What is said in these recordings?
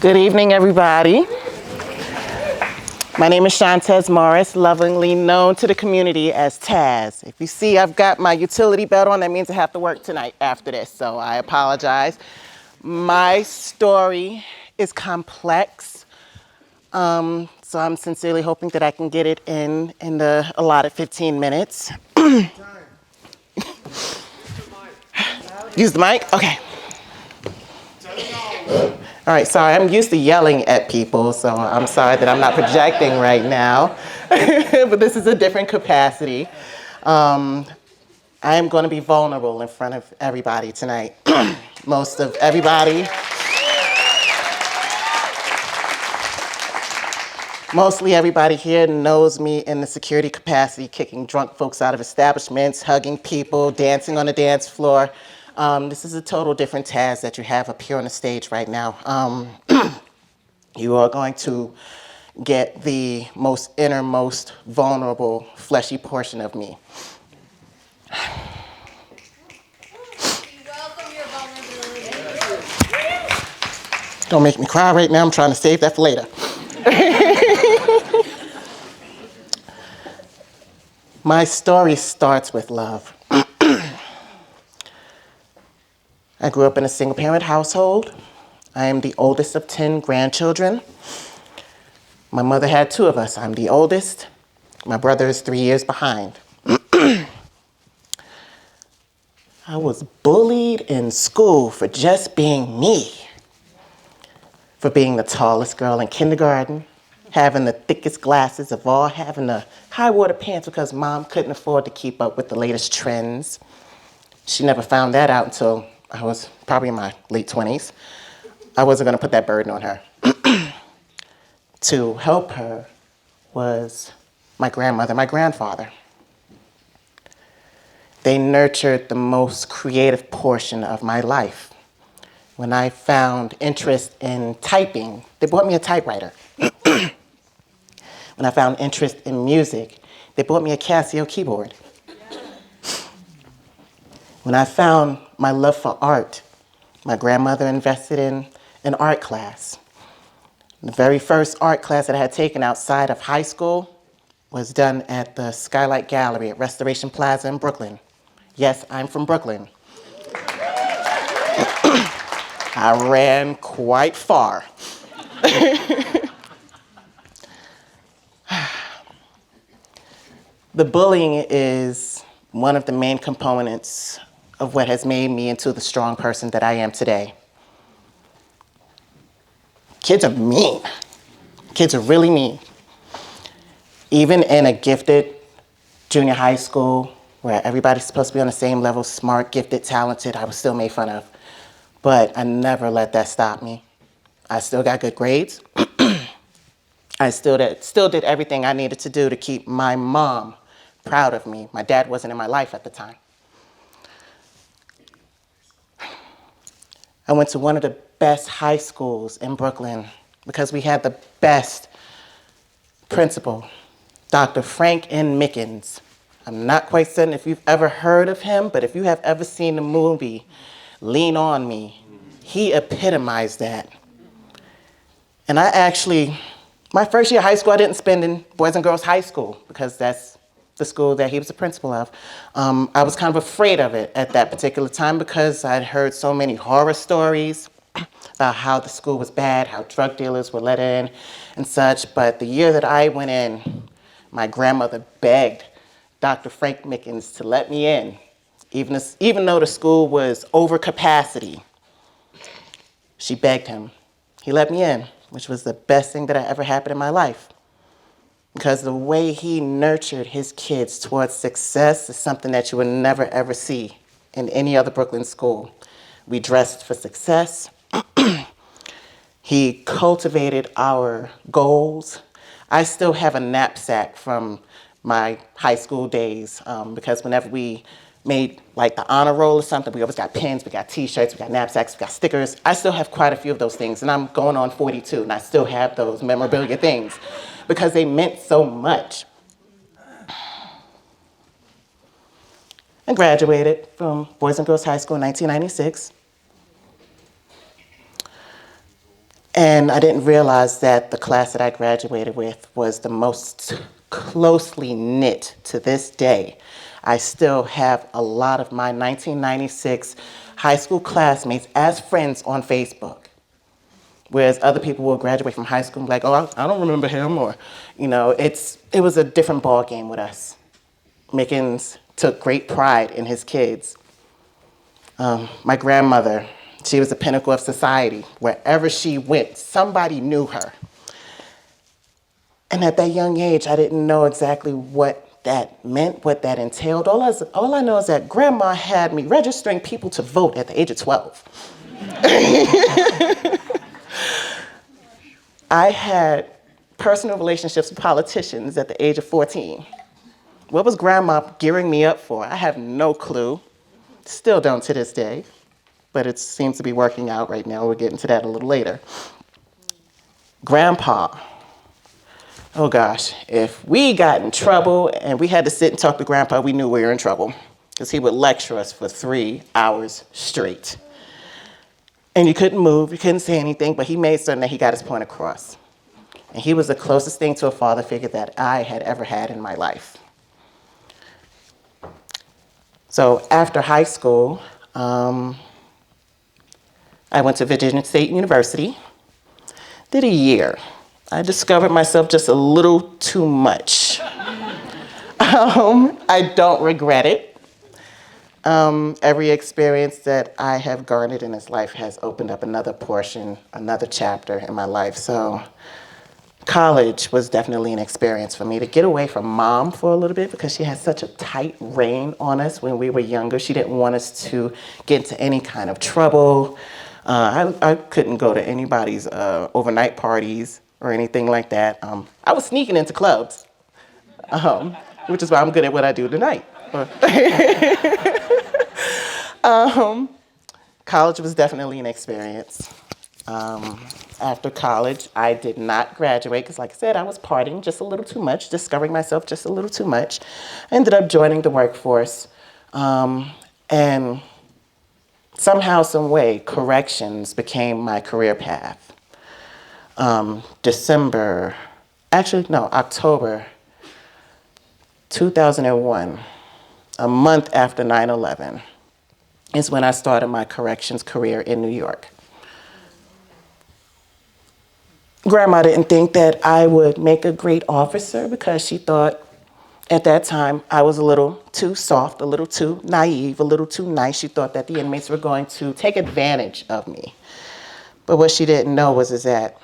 Good evening, everybody. My name is Shontez Morris, lovingly known to the community as Taz. If you see I've got my utility belt on, that means I have to work tonight after this, so I apologize. My story is complex, so I'm sincerely hoping that I can get it in the allotted 15 minutes. Use the mic? Okay. All right, sorry, I'm used to yelling at people, so I'm sorry that I'm not projecting right now, but this is a different capacity. I am going to be vulnerable in front of everybody tonight. Mostly everybody here knows me in the security capacity, kicking drunk folks out of establishments, hugging people, dancing on the dance floor. This is a total different Taz that you have up here on the stage right now. You are going to get the most innermost, vulnerable, fleshy portion of me. Welcome your vulnerability. Don't make me cry right now. I'm trying to save that for later. My story starts with love. I grew up in a single-parent household. I am the oldest of 10 grandchildren. My mother had 2 of us. I'm the oldest. My brother is 3 years behind. I was bullied in school for just being me, for being the tallest girl in kindergarten, having the thickest glasses of all, having the high water pants because mom couldn't afford to keep up with the latest trends. She never found that out until I was probably in my late 20s. I wasn't going to put that burden on her. To help her was my grandmother, my grandfather. They nurtured the most creative portion of my life. When I found interest in typing, they bought me a typewriter. When I found interest in music, they bought me a Casio keyboard. When I found my love for art, my grandmother invested in an art class. The very first art class that I had taken outside of high school was done at the Skylight Gallery at Restoration Plaza in Brooklyn. Yes, I'm from Brooklyn. I ran quite far. The bullying is one of the main components of what has made me into the strong person that I am today. Kids are mean. Kids are really mean. Even in a gifted junior high school where everybody's supposed to be on the same level, smart, gifted, talented, I was still made fun of. But I never let that stop me. I still got good grades. I still did everything I needed to do to keep my mom proud of me. My dad wasn't in my life at the time. I went to one of the best high schools in Brooklyn because we had the best principal, Dr. Frank N. Mickens. I'm not quite certain if you've ever heard of him, but if you have ever seen the movie Lean On Me, he epitomized that. And my first year of high school, I didn't spend in Boys and Girls High School because that's the school that he was the principal of. I was kind of afraid of it at that particular time because I'd heard so many horror stories about how the school was bad, how drug dealers were let in and such. But the year that I went in, my grandmother begged Dr. Frank Mickens to let me in, even though the school was over capacity. She begged him. He let me in, which was the best thing that ever happened in my life. Because the way he nurtured his kids towards success is something that you would never, ever see in any other Brooklyn school. We dressed for success. He cultivated our goals. I still have a knapsack from my high school days because whenever we made like the honor roll or something, we always got pins, we got t-shirts, we got knapsacks, we got stickers. I still have quite a few of those things, and I'm going on 42, and I still have those memorabilia things because they meant so much. I graduated from Boys and Girls High School in 1996. And I didn't realize that the class that I graduated with was the most closely knit to this day. I still have a lot of my 1996 high school classmates as friends on Facebook. Whereas other people will graduate from high school and be like, oh, I don't remember him, or, it was a different ball game with us. Mickens took great pride in his kids. My grandmother, she was the pinnacle of society. Wherever she went, somebody knew her. And at that young age, I didn't know exactly what that meant, what that entailed. All I know is that Grandma had me registering people to vote at the age of 12. I had personal relationships with politicians at the age of 14. What was Grandma gearing me up for? I have no clue. Still don't to this day, but it seems to be working out right now. We'll get into that a little later. Grandpa, oh gosh, if we got in trouble and we had to sit and talk to Grandpa, we knew we were in trouble because he would lecture us for 3 hours straight. And you couldn't move, you couldn't say anything, but he made certain that he got his point across. And he was the closest thing to a father figure that I had ever had in my life. So after high school, I went to Virginia State University, did a year. I discovered myself just a little too much. I don't regret it. Every experience that I have garnered in this life has opened up another portion, another chapter in my life. So college was definitely an experience for me to get away from Mom for a little bit because she had such a tight rein on us when we were younger. She didn't want us to get into any kind of trouble. I couldn't go to anybody's overnight parties or anything like that. I was sneaking into clubs, which is why I'm good at what I do tonight. College was definitely an experience. After college, I did not graduate because, like I said, I was partying just a little too much, discovering myself just a little too much. I ended up joining the workforce, and somehow, some way, corrections became my career path. October 2001, a month after 9/11, is when I started my corrections career in New York. Grandma didn't think that I would make a great officer because she thought at that time I was a little too soft, a little too naive, a little too nice. She thought that the inmates were going to take advantage of me. But what she didn't know was that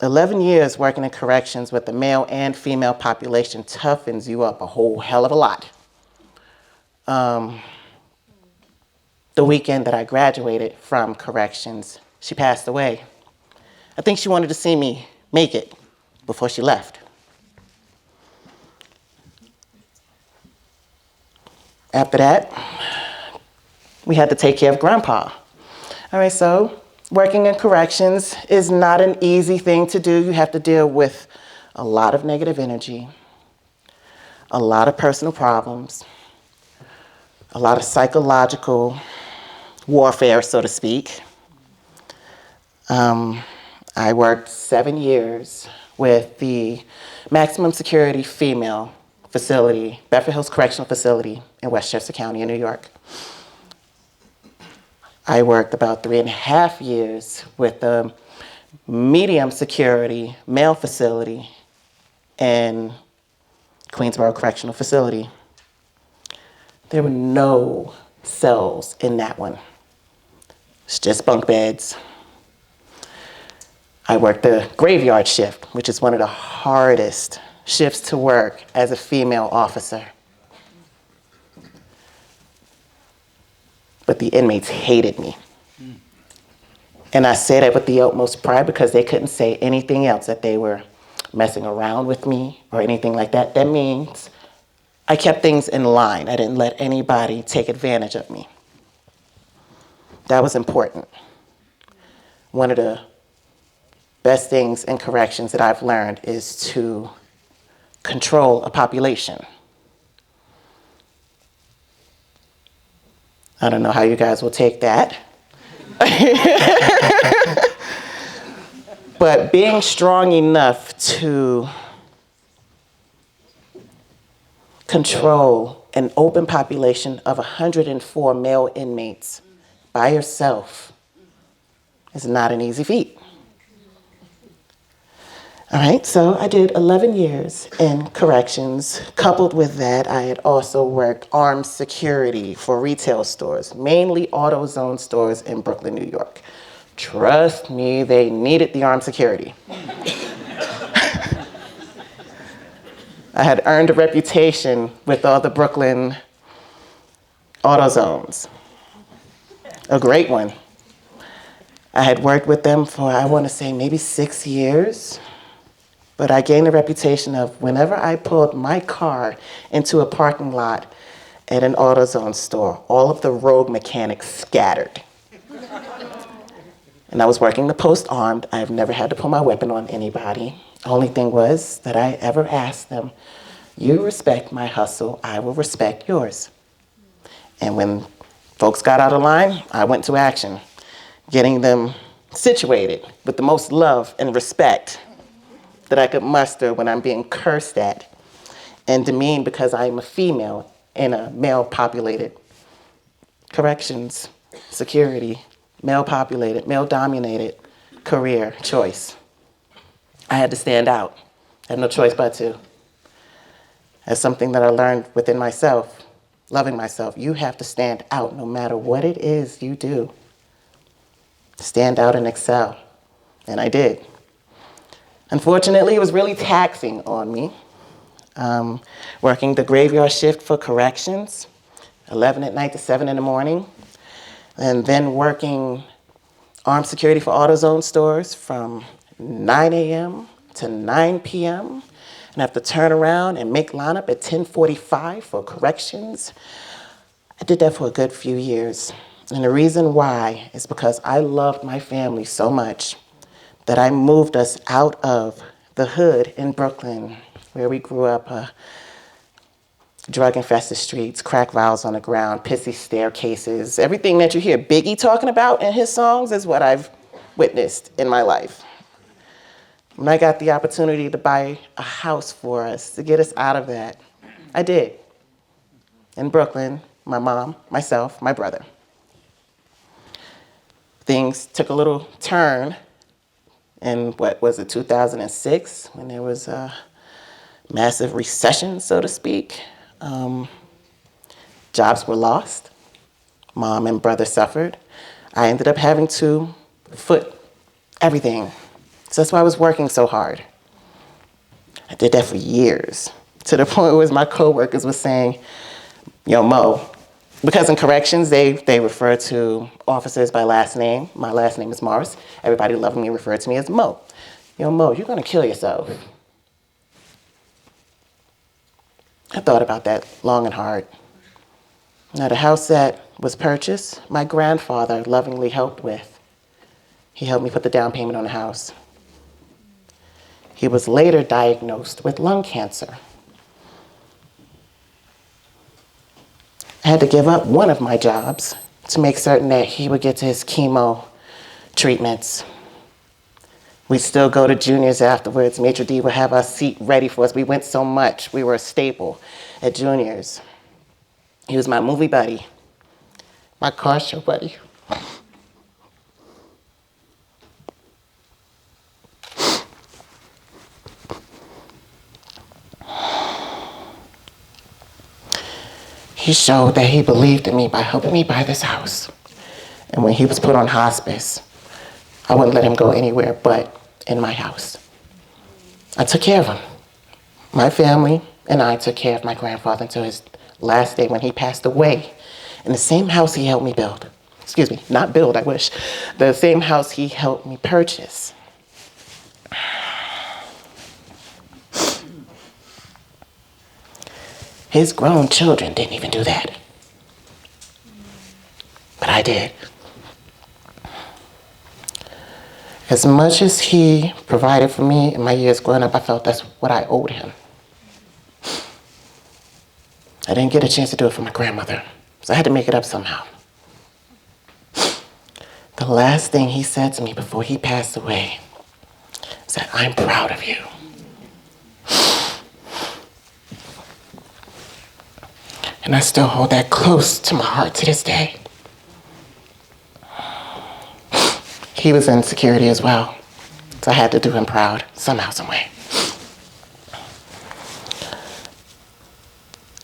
11 years working in corrections with the male and female population toughens you up a whole hell of a lot. The weekend that I graduated from corrections, she passed away. I think she wanted to see me make it before she left. After that, we had to take care of Grandpa. All right, so working in corrections is not an easy thing to do. You have to deal with a lot of negative energy, a lot of personal problems, a lot of psychological warfare, so to speak. I worked 7 years with the maximum security female facility, Bedford Hills Correctional Facility in Westchester County in New York. I worked about 3.5 years with the medium security male facility in Queensboro Correctional Facility. There were no cells in that one. It's just bunk beds. I worked the graveyard shift, which is one of the hardest shifts to work as a female officer. But the inmates hated me. And I say that with the utmost pride because they couldn't say anything else, that they were messing around with me or anything like that. That means I kept things in line. I didn't let anybody take advantage of me. That was important. One of the best things in corrections that I've learned is to control a population. I don't know how you guys will take that. But being strong enough to control an open population of 104 male inmates by yourself is not an easy feat. All right, so I did 11 years in corrections. Coupled with that, I had also worked armed security for retail stores, mainly AutoZone stores in Brooklyn, New York. Trust me, they needed the armed security. I had earned a reputation with all the Brooklyn AutoZones, a great one. I had worked with them for, I want to say, maybe 6 years. But I gained a reputation of whenever I pulled my car into a parking lot at an AutoZone store, all of the rogue mechanics scattered. And I was working the post armed. I've never had to pull my weapon on anybody. Only thing was that I ever asked them, you respect my hustle, I will respect yours. And when folks got out of line, I went to action, getting them situated with the most love and respect that I could muster when I'm being cursed at and demeaned because I am a female in a male-populated corrections, security, male-populated, male-dominated career choice. I had to stand out. I had no choice but to. That's something that I learned within myself, loving myself. You have to stand out no matter what it is you do. Stand out and excel. And I did. Unfortunately, it was really taxing on me, working the graveyard shift for corrections, 11 at night to 7 in the morning, and then working armed security for AutoZone stores from 9 a.m. to 9 p.m., and have to turn around and make lineup at 10:45 for corrections. I did that for a good few years. And the reason why is because I loved my family so much that I moved us out of the hood in Brooklyn, where we grew up, drug-infested streets, crack vials on the ground, pissy staircases. Everything that you hear Biggie talking about in his songs is what I've witnessed in my life. When I got the opportunity to buy a house for us, to get us out of that, I did. In Brooklyn, my mom, myself, my brother. Things took a little turn in, 2006, when there was a massive recession, so to speak. Jobs were lost. Mom and brother suffered. I ended up having to foot everything. So that's why I was working so hard. I did that for years, to the point where my coworkers were saying, yo, Mo, because in corrections, they refer to officers by last name. My last name is Morris. Everybody loved me referred to me as Mo. Yo, Mo, you're gonna kill yourself. I thought about that long and hard. Now, the house that was purchased, my grandfather lovingly helped with. He helped me put the down payment on the house. He was later diagnosed with lung cancer. I had to give up one of my jobs to make certain that he would get to his chemo treatments. We'd still go to juniors afterwards. Maitre D' would have our seat ready for us. We went so much. We were a staple at juniors. He was my movie buddy, my car show buddy. He showed that he believed in me by helping me buy this house. And when he was put on hospice, I wouldn't let him go anywhere but in my house. I took care of him. My family and I took care of my grandfather until his last day when he passed away in the same house he helped me build. Excuse me, not build, I wish. The same house he helped me purchase. His grown children didn't even do that. But I did. As much as he provided for me in my years growing up, I felt that's what I owed him. I didn't get a chance to do it for my grandmother, so I had to make it up somehow. The last thing he said to me before he passed away said, I'm proud of you. And I still hold that close to my heart to this day. He was in security as well, so I had to do him proud somehow, some way.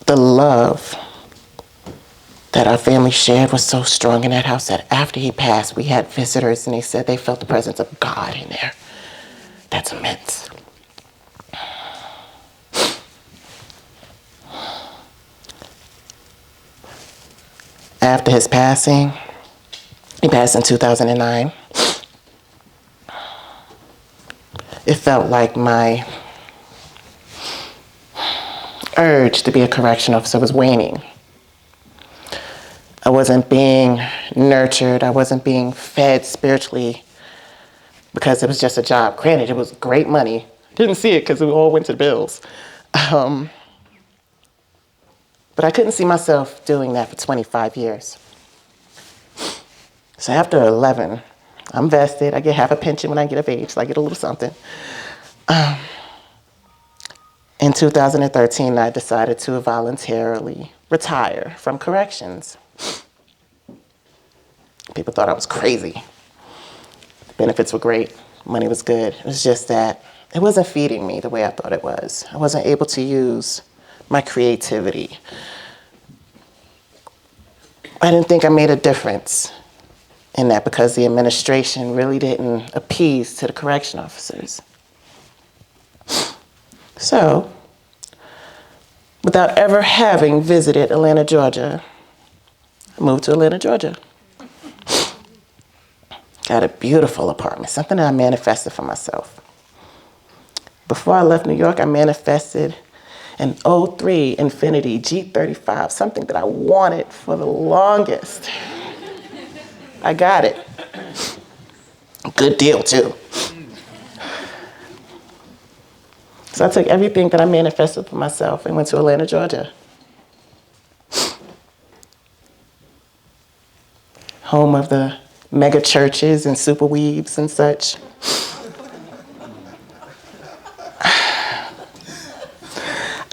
The love that our family shared was so strong in that house that after he passed, we had visitors and they said they felt the presence of God in there. That's immense. After his passing, he passed in 2009. It felt like my urge to be a correction officer was waning. I wasn't being nurtured. I wasn't being fed spiritually because it was just a job. Granted, it was great money. Didn't see it because it all went to the bills. But I couldn't see myself doing that for 25 years. So after 11, I'm vested. I get half a pension when I get of age, so I get a little something. In 2013, I decided to voluntarily retire from corrections. People thought I was crazy. The benefits were great. Money was good. It was just that it wasn't feeding me the way I thought it was. I wasn't able to use my creativity. I didn't think I made a difference in that because the administration really didn't appease to the correction officers. So, without ever having visited Atlanta, Georgia, I moved to Atlanta, Georgia. Got a beautiful apartment, something that I manifested for myself. Before I left New York, I manifested an '03 Infiniti G35, something that I wanted for the longest. I got it. Good deal, too. So I took everything that I manifested for myself and went to Atlanta, Georgia. Home of the mega churches and super weaves and such.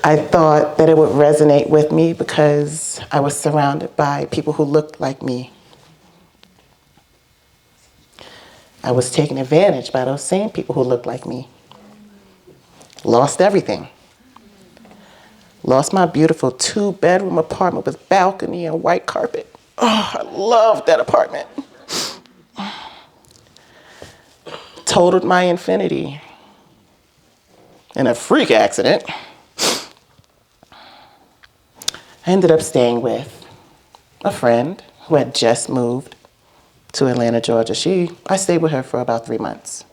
I thought that it would resonate with me because I was surrounded by people who looked like me. I was taken advantage by those same people who looked like me. Lost everything. Lost my beautiful 2-bedroom apartment with balcony and white carpet. Oh, I loved that apartment. Totaled my Infiniti in a freak accident. I ended up staying with a friend who had just moved to Atlanta, Georgia. I stayed with her for about 3 months.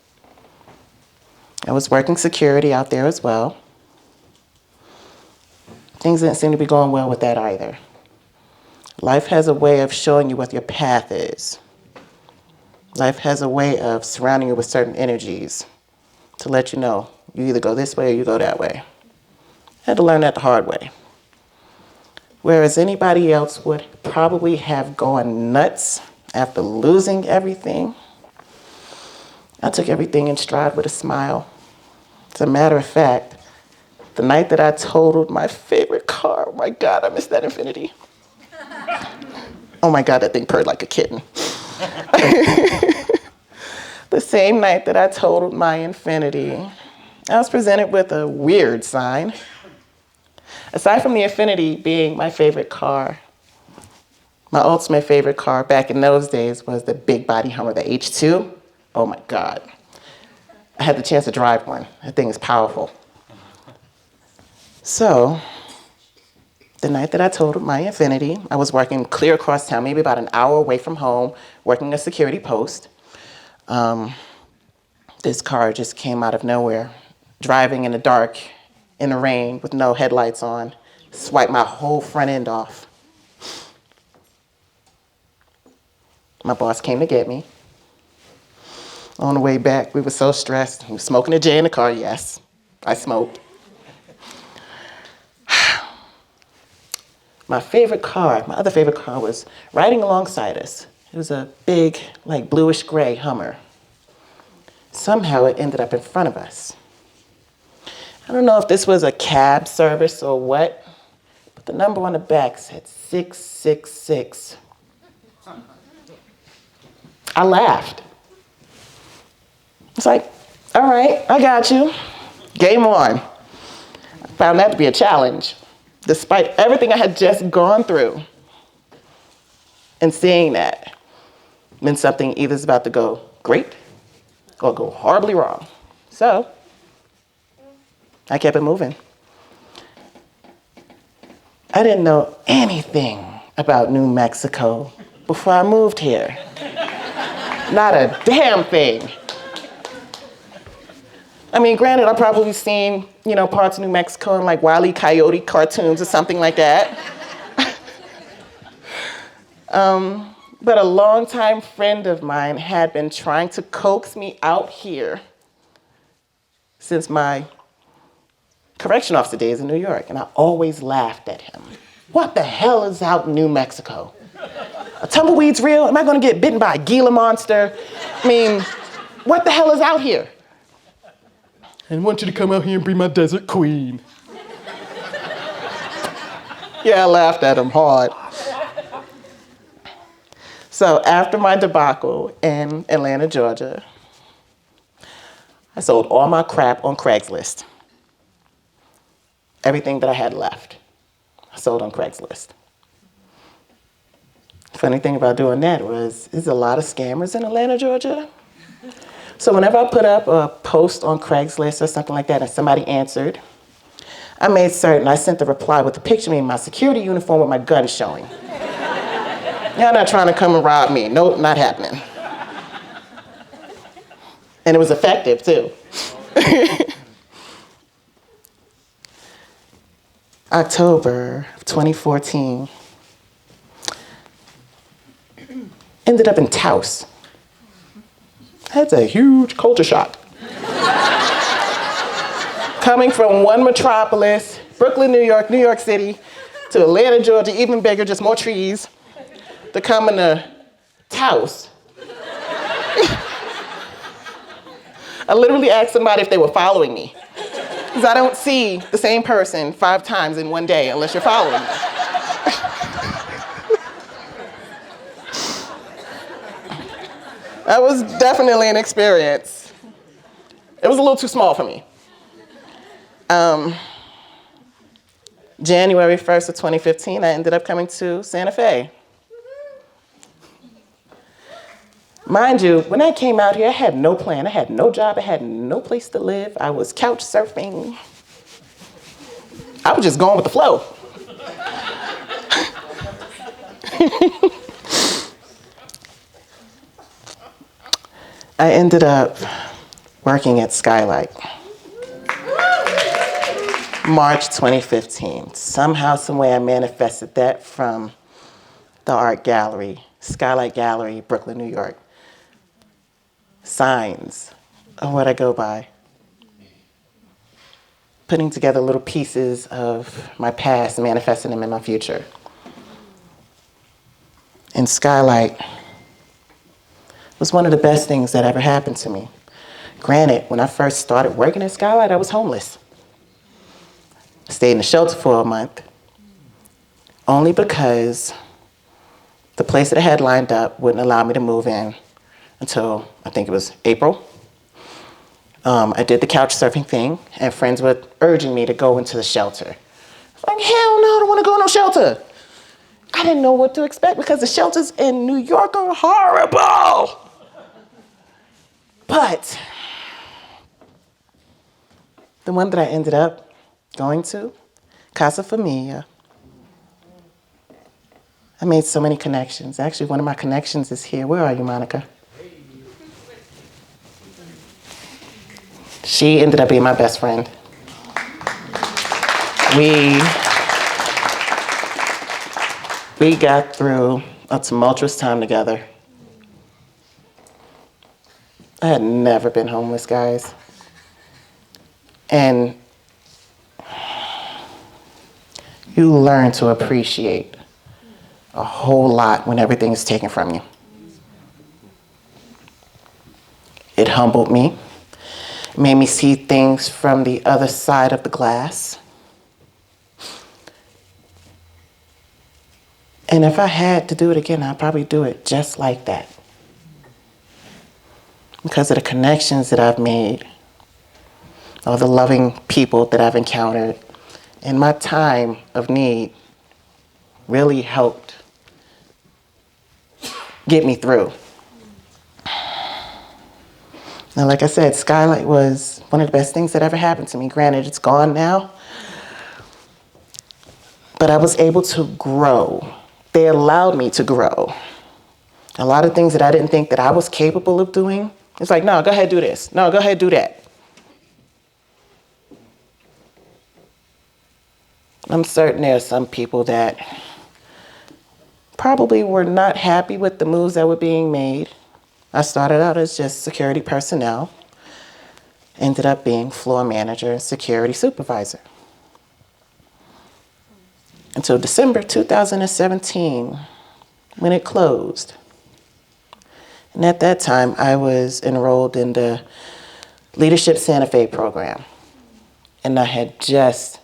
I was working security out there as well. Things didn't seem to be going well with that either. Life has a way of showing you what your path is. Life has a way of surrounding you with certain energies to let you know you either go this way or you go that way. I had to learn that the hard way. Whereas anybody else would probably have gone nuts after losing everything, I took everything in stride with a smile. As a matter of fact, the night that I totaled my favorite car, oh my God, I missed that Infiniti. Oh my God, that thing purred like a kitten. The same night that I totaled my Infiniti, I was presented with a weird sign. Aside from the Infiniti being my favorite car, my ultimate favorite car back in those days was the big body Hummer, the H2. Oh my God. I had the chance to drive one. That thing is powerful. So, the night that I totaled my Infiniti, I was working clear across town, maybe about an hour away from home, working a security post. This car just came out of nowhere, driving in the dark, in the rain, with no headlights on, swiped my whole front end off. My boss came to get me. On the way back, we were so stressed. He was smoking a J in the car, yes. I smoked. My other favorite car was riding alongside us. It was a big, like bluish gray Hummer. Somehow it ended up in front of us. I don't know if this was a cab service or what, but the number on the back said 666. I laughed. It's like, all right, I got you. Game on. I found that to be a challenge, despite everything I had just gone through. And seeing that meant something either is about to go great or go horribly wrong. So I kept it moving. I didn't know anything about New Mexico before I moved here. Not a damn thing. I mean, granted, I've probably seen, parts of New Mexico in like Wile E. Coyote cartoons or something like that. But a longtime friend of mine had been trying to coax me out here since my correction officer days in New York, and I always laughed at him. What the hell is out in New Mexico? A tumbleweed's real? Am I gonna get bitten by a Gila monster? I mean, what the hell is out here? I want you to come out here and be my desert queen. Yeah, I laughed at him hard. So after my debacle in Atlanta, Georgia, I sold all my crap on Craigslist. Everything that I had left, I sold on Craigslist. Funny thing about doing that was, there's a lot of scammers in Atlanta, Georgia. So whenever I put up a post on Craigslist or something like that and somebody answered, I made certain I sent the reply with a picture of me in my security uniform with my gun showing. Y'all not trying to come and rob me. Nope, not happening. And it was effective too. October of 2014, ended up in Taos. That's a huge culture shock. Coming from one metropolis, Brooklyn, New York City, to Atlanta, Georgia, even bigger, just more trees, to come into Taos. I literally asked somebody if they were following me. Because I don't see the same person 5 times in one day unless you're following me. That was definitely an experience. It was a little too small for me. January 1st of 2015, I ended up coming to Santa Fe. Mind you, when I came out here, I had no plan. I had no job. I had no place to live. I was couch surfing. I was just going with the flow. I ended up working at Skylight. March 2015. Somehow, some way I manifested that from the art gallery, Skylight Gallery, Brooklyn, New York. Signs are what I go by. Putting together little pieces of my past, manifesting them in my future. And Skylight was one of the best things that ever happened to me. Granted, when I first started working at Skylight, I was homeless. I stayed in the shelter for a month, only because the place that I had lined up wouldn't allow me to move in until, I think it was April. I did the couch surfing thing, and friends were urging me to go into the shelter. I was like, hell no, I don't want to go in no shelter. I didn't know what to expect because the shelters in New York are horrible. But the one that I ended up going to, Casa Familia, I made so many connections. Actually, one of my connections is here. Where are you, Monica? She ended up being my best friend. We got through a tumultuous time together. I had never been homeless, guys. And you learn to appreciate a whole lot when everything is taken from you. It humbled me, made me see things from the other side of the glass. And if I had to do it again, I'd probably do it just like that. Because of the connections that I've made, all the loving people that I've encountered, and my time of need really helped get me through. Now, like I said, Skylight was one of the best things that ever happened to me. Granted, it's gone now, but I was able to grow. They allowed me to grow. A lot of things that I didn't think that I was capable of doing, it's like, no, go ahead, do this. No, go ahead, do that. I'm certain there are some people that probably were not happy with the moves that were being made. I started out as just security personnel, ended up being floor manager and security supervisor. Until December 2017, when it closed. And at that time, I was enrolled in the Leadership Santa Fe program. And I had just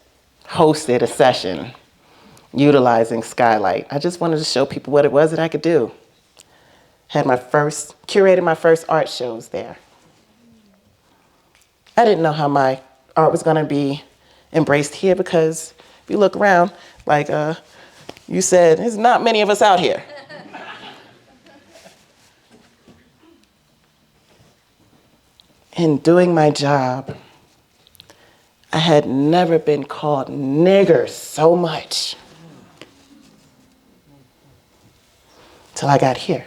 hosted a session utilizing Skylight. I just wanted to show people what it was that I could do. Curated my first art shows there. I didn't know how my art was gonna be embraced here because if you look around, like you said, there's not many of us out here. In doing my job, I had never been called nigger so much till I got here.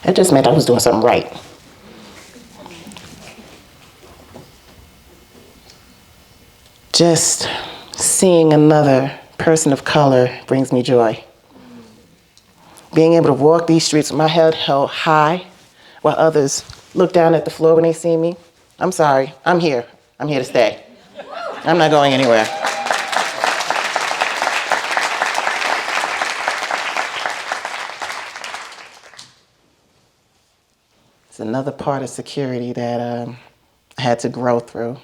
It just meant I was doing something right. Just seeing another person of color brings me joy. Being able to walk these streets with my head held high while others look down at the floor when they see me. I'm sorry, I'm here. I'm here to stay. I'm not going anywhere. It's another part of security that I had to grow through.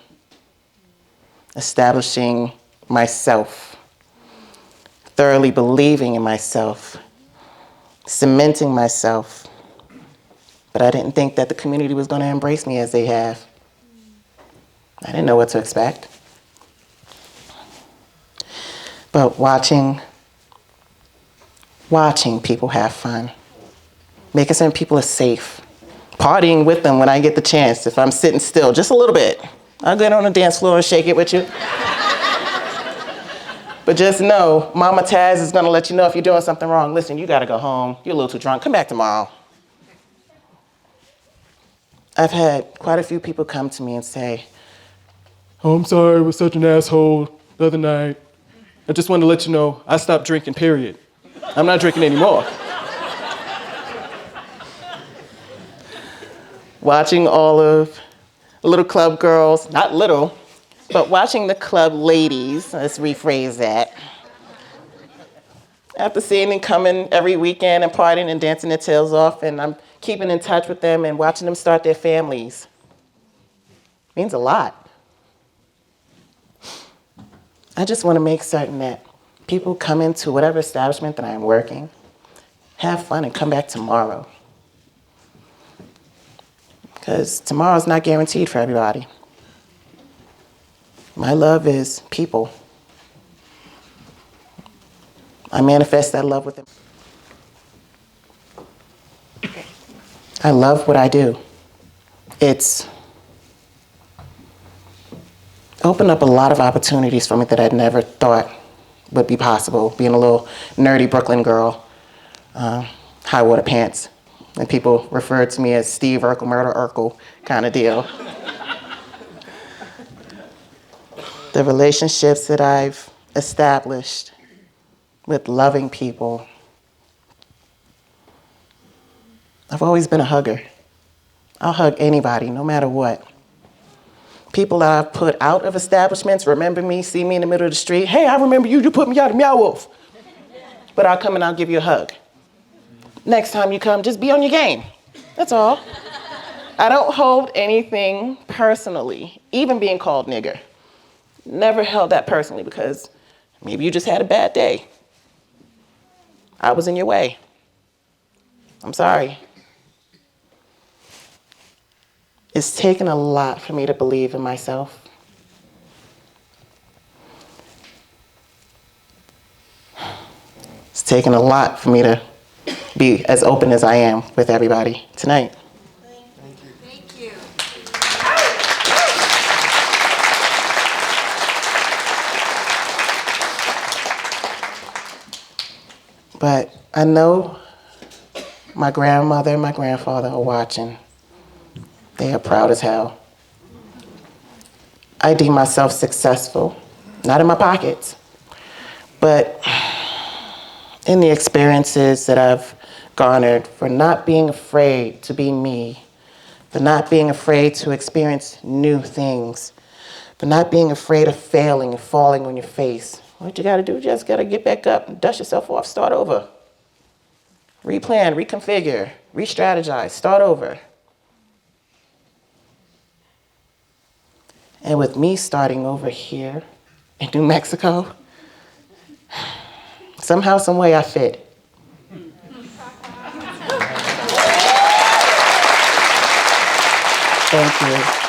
Establishing myself, thoroughly believing in myself, cementing myself. But I didn't think that the community was going to embrace me as they have. I didn't know what to expect. But watching people have fun, making certain people are safe, partying with them when I get the chance, if I'm sitting still, just a little bit. I'll get on the dance floor and shake it with you. But just know, Mama Taz is gonna let you know if you're doing something wrong. Listen, you gotta go home. You're a little too drunk. Come back tomorrow. I've had quite a few people come to me and say, "Oh, I'm sorry, I was such an asshole the other night. I just wanted to let you know I stopped drinking, period. I'm not drinking anymore." Watching all of the little club girls, not little, but watching the club ladies, let's rephrase that. After seeing them coming every weekend and partying and dancing their tails off, and I'm keeping in touch with them and watching them start their families, means a lot. I just want to make certain that people come into whatever establishment that I'm working, have fun and come back tomorrow. Because tomorrow's not guaranteed for everybody. My love is people. I manifest that love with them. I love what I do. It's opened up a lot of opportunities for me that I'd never thought would be possible, being a little nerdy Brooklyn girl, high water pants. And people refer to me as Steve Urkel, Murder Urkel kind of deal. The relationships that I've established with loving people. I've always been a hugger. I'll hug anybody, no matter what. People that I've put out of establishments remember me, see me in the middle of the street. "Hey, I remember you, you put me out of Meow Wolf." But I'll come and I'll give you a hug. Next time you come, just be on your game. That's all. I don't hold anything personally, even being called nigger. Never held that personally because maybe you just had a bad day. I was in your way. I'm sorry. It's taken a lot for me to believe in myself. It's taken a lot for me to be as open as I am with everybody tonight. Thank you. But I know my grandmother and my grandfather are watching. They are proud as hell. I deem myself successful, not in my pockets, but in the experiences that I've garnered for not being afraid to be me, for not being afraid to experience new things, for not being afraid of failing and falling on your face. What you gotta do, you just gotta get back up and dust yourself off, start over. Replan, reconfigure, re-strategize, start over. And with me starting over here in New Mexico, somehow, some way I fit. Thank you.